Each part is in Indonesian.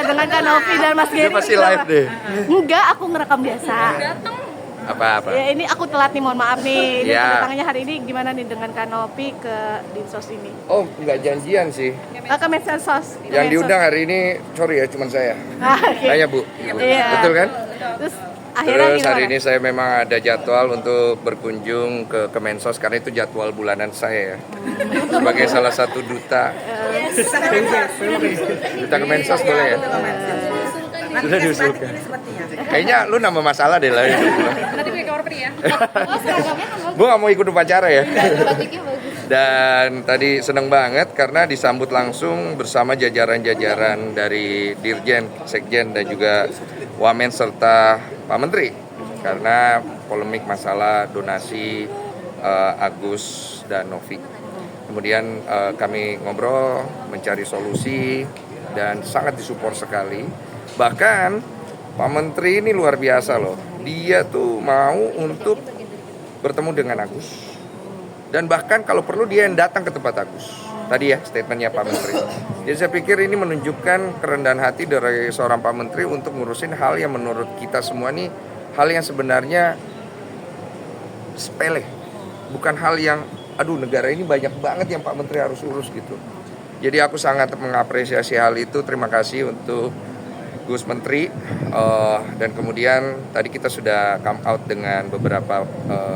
dengan Kak Novi dan Mas Dia Geri. pasti live deh. Enggak, aku ngerekam biasa. Apa-apa. Ya ini aku telat nih, mohon maaf nih. Ini Ya. kedatangannya hari ini gimana nih dengan Kak Novi ke Dinsos ini? Oh, nggak janjian sih. Ke Mensos. Yang diundang hari ini, sorry ya, cuman saya. Oke. Tanya Bu. Iya. Betul kan? Terus akhirnya Terus hari gimana? ini saya memang ada jadwal untuk berkunjung ke Kemensos karena itu jadwal bulanan saya ya. Sebagai salah satu duta. Duta Kemensos boleh ya? Sudah diusulkan. Kayaknya lu nambah masalah deh lah. Nanti pakai cover ya. Gue gak mau ikut upacara ya. Dan tadi seneng banget karena disambut langsung bersama jajaran-jajaran dari Dirjen, Sekjen dan juga Wamen serta Pak Menteri. Karena polemik masalah donasi Agus dan Novi. Kemudian kami ngobrol, mencari solusi dan sangat disupport sekali. Bahkan Pak Menteri ini luar biasa loh. Dia tuh mau untuk bertemu dengan Agus. Dan bahkan kalau perlu dia yang datang ke tempat Agus. Tadi ya statementnya Pak Menteri. Jadi saya pikir ini menunjukkan kerendahan hati dari seorang Pak Menteri untuk ngurusin hal yang menurut kita semua nih hal yang sebenarnya sepele. Bukan hal yang aduh negara ini banyak banget yang Pak Menteri harus urus gitu. Jadi aku sangat mengapresiasi hal itu. Terima kasih untuk Gus Menteri, dan kemudian tadi kita sudah come out dengan beberapa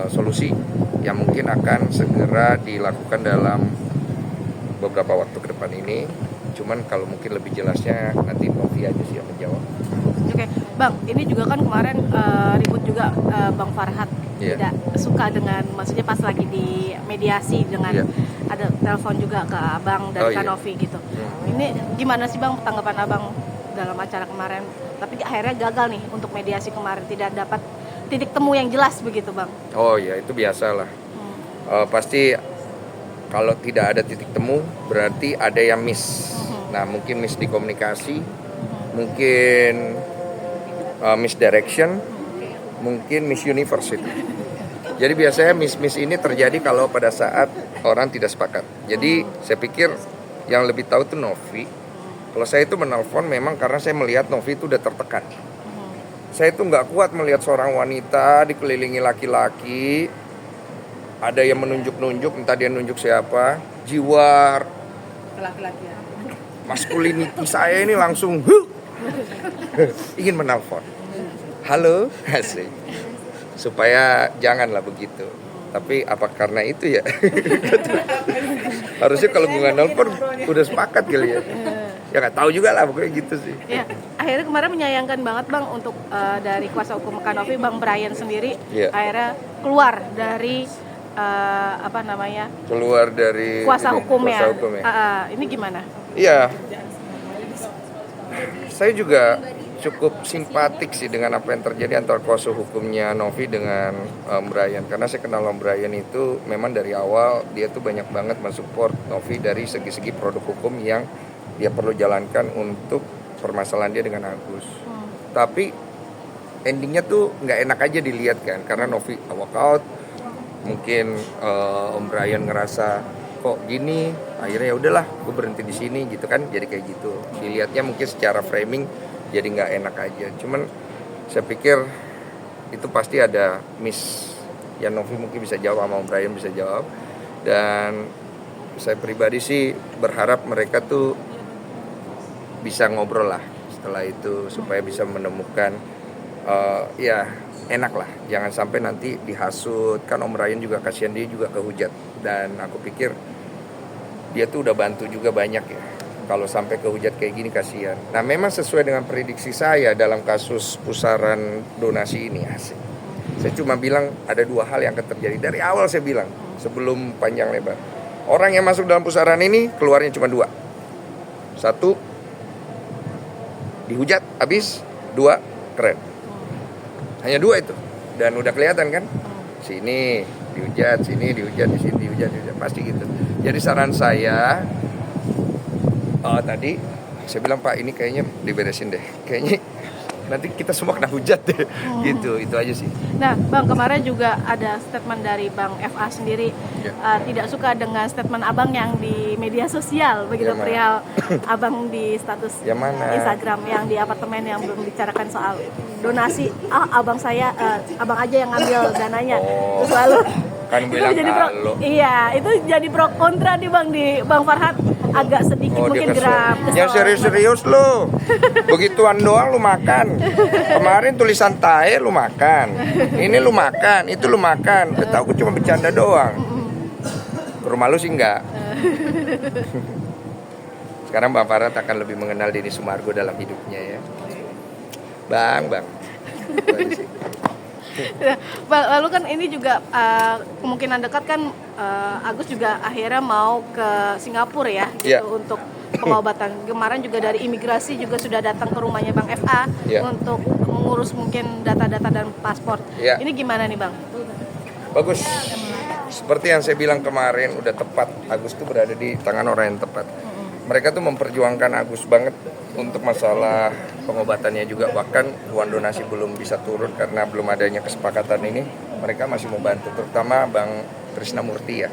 solusi yang mungkin akan segera dilakukan dalam beberapa waktu ke depan ini. Cuman kalau mungkin lebih jelasnya nanti Novi aja sih yang menjawab. Oke, Bang, ini juga kan kemarin ribut juga Bang Farhad tidak suka dengan, maksudnya pas lagi di mediasi dengan ada telepon juga ke Abang dan Kak Novi gitu. Ini gimana sih Bang tanggapan Abang dalam acara kemarin? Tapi akhirnya gagal nih untuk mediasi kemarin, tidak dapat titik temu yang jelas begitu Bang. Oh ya itu biasalah. Pasti kalau tidak ada titik temu berarti ada yang miss. Nah mungkin miss di komunikasi, mungkin misdirection, mungkin miss universe itu. Jadi biasanya miss ini terjadi kalau pada saat orang tidak sepakat. Jadi saya pikir yang lebih tahu tuh Novi. Kalau saya itu menelpon memang karena saya melihat Novi itu udah tertekan. Saya itu nggak kuat melihat seorang wanita dikelilingi laki-laki. Ada yang menunjuk-nunjuk, entah dia nunjuk siapa. Jiwa masculinity saya ini langsung ingin menelpon. Halo, asik. Supaya janganlah begitu. Tapi apa karena itu ya? Harusnya kalau gue nggak nelpon udah sepakat kali ya. Ya nggak tahu juga lah pokoknya gitu sih. Ya, akhirnya kemarin menyayangkan banget Bang untuk dari kuasa hukum Kak Novi, Bang Brian sendiri akhirnya keluar dari keluar dari kuasa hukumnya. Kuasa hukum ya. Ini gimana? Iya. Saya juga cukup simpatik sih dengan apa yang terjadi antara kuasa hukumnya Novi dengan Brian. Karena saya kenal Om Brian itu memang dari awal dia tuh banyak banget mensupport Novi dari segi-segi produk hukum yang dia perlu jalankan untuk permasalahan dia dengan Agus. Tapi endingnya tuh nggak enak aja dilihat kan, karena Novi walkout, mungkin Om Brian ngerasa kok gini, akhirnya ya udahlah, gue berhenti di sini gitu kan, jadi kayak gitu. Dilihatnya mungkin secara framing jadi nggak enak aja. Cuman saya pikir itu pasti ada miss yang Novi mungkin bisa jawab sama Om Brian bisa jawab, dan saya pribadi sih berharap mereka tuh bisa ngobrol lah setelah itu supaya bisa menemukan ya enak lah, jangan sampai nanti dihasut kan. Om Ryan juga kasihan, dia juga kehujat, dan aku pikir dia tuh udah bantu juga banyak ya. Kalau sampai kehujat kayak gini kasihan. Nah memang sesuai dengan prediksi saya dalam kasus pusaran donasi ini, asik. Saya cuma bilang ada dua hal yang akan terjadi. Dari awal saya bilang sebelum panjang lebar, orang yang masuk dalam pusaran ini keluarnya cuma dua. Satu, dihujat habis. Dua, keren. Hanya dua itu, dan udah kelihatan kan, sini dihujat, sini dihujat, di sini dihujat, pasti gitu. Jadi saran saya tadi saya bilang Pak, ini kayaknya diberesin deh, kayaknya nanti kita semua kena hujat deh. Gitu, itu aja sih. Nah, Bang, kemarin juga ada statement dari Bang FA sendiri tidak suka dengan statement Abang yang di media sosial begitu, Yang perihal Abang di status Yang mana? Instagram yang di apartemen yang belum bicarakan soal donasi. Abang saya abang aja yang ngambil dananya. Terus lalu Kan itu bilang jadi kalau. iya, itu jadi pro kontra nih Bang, di Bang Farhat agak sedikit Oh, dia mungkin kesel. geram. Yang serius-serius lu. Begituan doang lu makan. Kemarin tulisan tae lu makan. Ini lu makan, itu lu makan. Udah tahu aku cuma bercanda doang. Ke rumah lu sih enggak. Sekarang Bang Farhat akan lebih mengenal Denny Sumargo dalam hidupnya ya. Bang. Itu aja sih. Bang, lalu kan ini juga kemungkinan dekat kan Agus juga akhirnya mau ke Singapura ya gitu untuk pengobatan. Kemarin juga dari imigrasi juga sudah datang ke rumahnya Bang FA untuk mengurus mungkin data-data dan paspor. Ini gimana nih Bang? Bagus. Seperti yang saya bilang kemarin, udah tepat. Agus tuh berada di tangan orang yang tepat. Mereka tuh memperjuangkan Agus banget untuk masalah pengobatannya juga. Bahkan uang donasi belum bisa turun karena belum adanya kesepakatan ini. Mereka masih mau bantu, terutama Bang Krisnamurti ya.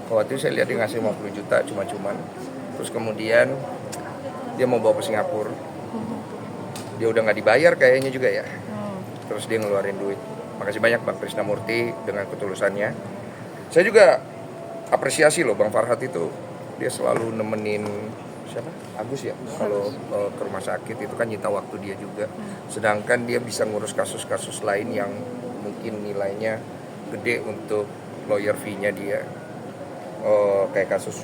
Waktu itu saya lihat dia ngasih 50 juta cuma-cuman. Terus kemudian dia mau bawa ke Singapura. Dia udah nggak dibayar kayaknya juga ya. Terus dia ngeluarin duit. Makasih banyak Bang Krisnamurti dengan ketulusannya. Saya juga apresiasi loh Bang Farhat itu. Dia selalu nemenin siapa? Agus ya. Kalau ke rumah sakit itu kan nyita waktu dia juga. Sedangkan dia bisa ngurus kasus-kasus lain yang mungkin nilainya gede untuk lawyer fee-nya dia. Kayak kasus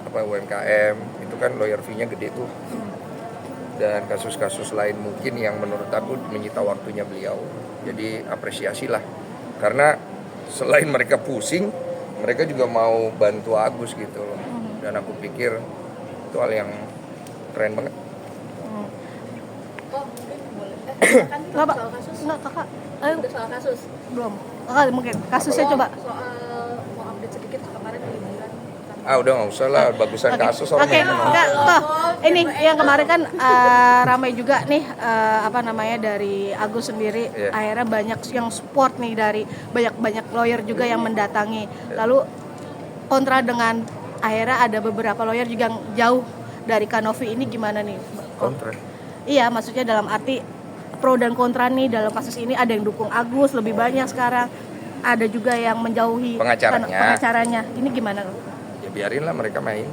UMKM itu kan lawyer fee-nya gede tuh. Dan kasus-kasus lain mungkin yang menurut aku menyita waktunya beliau. Jadi apresiasilah. Karena selain mereka pusing, mereka juga mau bantu Agus gitu loh. Dan aku pikir itu hal yang keren banget. Oh, mungkin boleh. Nggak, Pak. Soal kasus. Nggak, Kakak. Udah soal kasus. Belum. Kakak mungkin kasusnya coba. Soal mau update sedikit kemarin liburan. Udah nggak usah lah, bagusan kasus orang Oke, yang enggak, ini yang kemarin kan ramai juga nih dari Agus sendiri. Akhirnya banyak yang support nih dari banyak lawyer juga yang mendatangi. Lalu kontra dengan akhirnya ada beberapa lawyer juga yang jauh dari Kanovi. Ini gimana nih? kontra. Iya, maksudnya dalam arti pro dan kontra nih dalam kasus ini. Ada yang dukung Agus lebih banyak sekarang, ada juga yang menjauhi pengacaranya. Ini gimana loh? Ya biarinlah mereka main.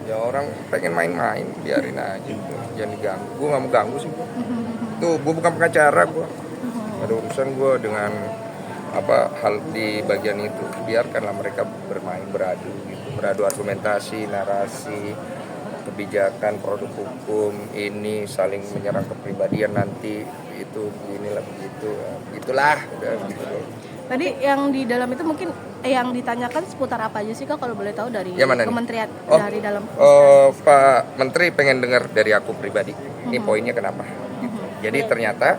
Ya orang pengen main-main, biarin aja. Jangan diganggu. Gue nggak mau ganggu sih. Tuh, gue bukan pengacara gue. Ada urusan gue dengan hal di bagian itu. Biarkanlah mereka beradu gitu. Beradu argumentasi, narasi, kebijakan, produk hukum, ini saling menyerang kepribadian nanti itu beginilah begitu. Itulah udah gitu. Tadi yang di dalam itu mungkin yang ditanyakan seputar apa aja sih Kak, kalau boleh tahu dari kementerian dari dalam? Pak Menteri pengen dengar dari aku pribadi. Ini poinnya kenapa? Gitu. Jadi ternyata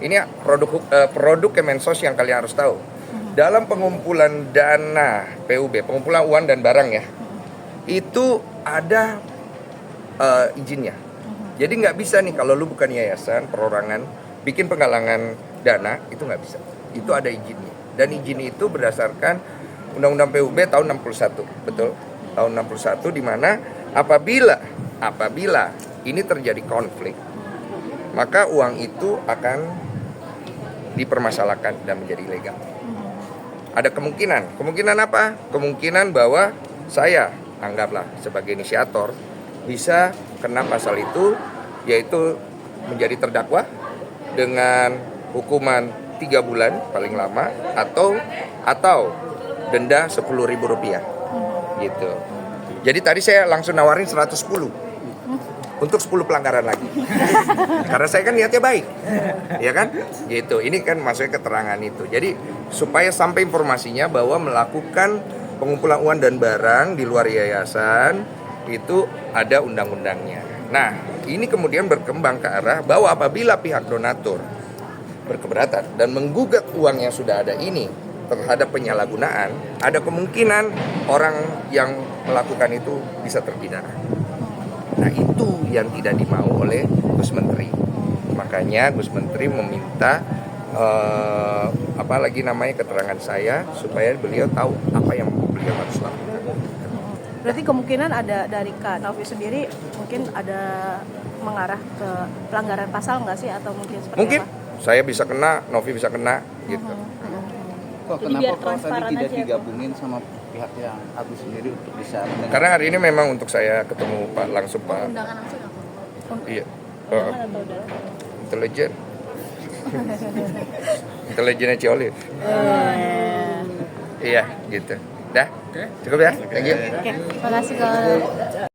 ini produk Kemensos yang kalian harus tahu. Dalam pengumpulan dana PUB, pengumpulan uang dan barang ya, itu ada izinnya. Jadi nggak bisa nih kalau lu bukan yayasan, perorangan, bikin penggalangan dana, itu nggak bisa. Itu ada izinnya. Dan izin itu berdasarkan Undang-Undang PUB tahun 61, betul? Tahun 61 di mana apabila ini terjadi konflik, maka uang itu akan dipermasalahkan dan menjadi ilegal. Ada kemungkinan apa? Kemungkinan bahwa saya anggaplah sebagai inisiator bisa kena pasal itu, yaitu menjadi terdakwa dengan hukuman 3 bulan paling lama atau denda Rp10.000 gitu. Jadi tadi saya langsung nawarin 110 untuk 10 pelanggaran lagi. Karena saya kan niatnya baik. Ya kan? Gitu. Ini kan maksudnya keterangan itu. Jadi supaya sampai informasinya bahwa melakukan pengumpulan uang dan barang di luar yayasan itu ada undang-undangnya. Nah, ini kemudian berkembang ke arah bahwa apabila pihak donatur berkeberatan dan menggugat uang yang sudah ada ini terhadap penyalahgunaan, ada kemungkinan orang yang melakukan itu bisa terpidana. Nah, itu yang tidak dimau oleh Gus Menteri. Makanya Gus Menteri meminta keterangan saya supaya beliau tahu apa yang beliau harus lakukan. Berarti kemungkinan ada dari Kak Novi sendiri mungkin ada mengarah ke pelanggaran pasal nggak sih atau mungkin seperti Mungkin apa? saya bisa kena, Novi bisa kena gitu. Kok Jadi biar kenapa kok tadi transparan tidak aja, digabungin sama pihak yang Agus sendiri untuk bisa mendengar? Karena hari ini memang untuk saya ketemu Pak langsung Pak. Undangan langsung apa? Iya. Undangan atau udah? Intelijen. Intelijennya Ciolin. Iya, gitu. Dah. Cukup ya? Thank you. Oke, terima kasih Kak.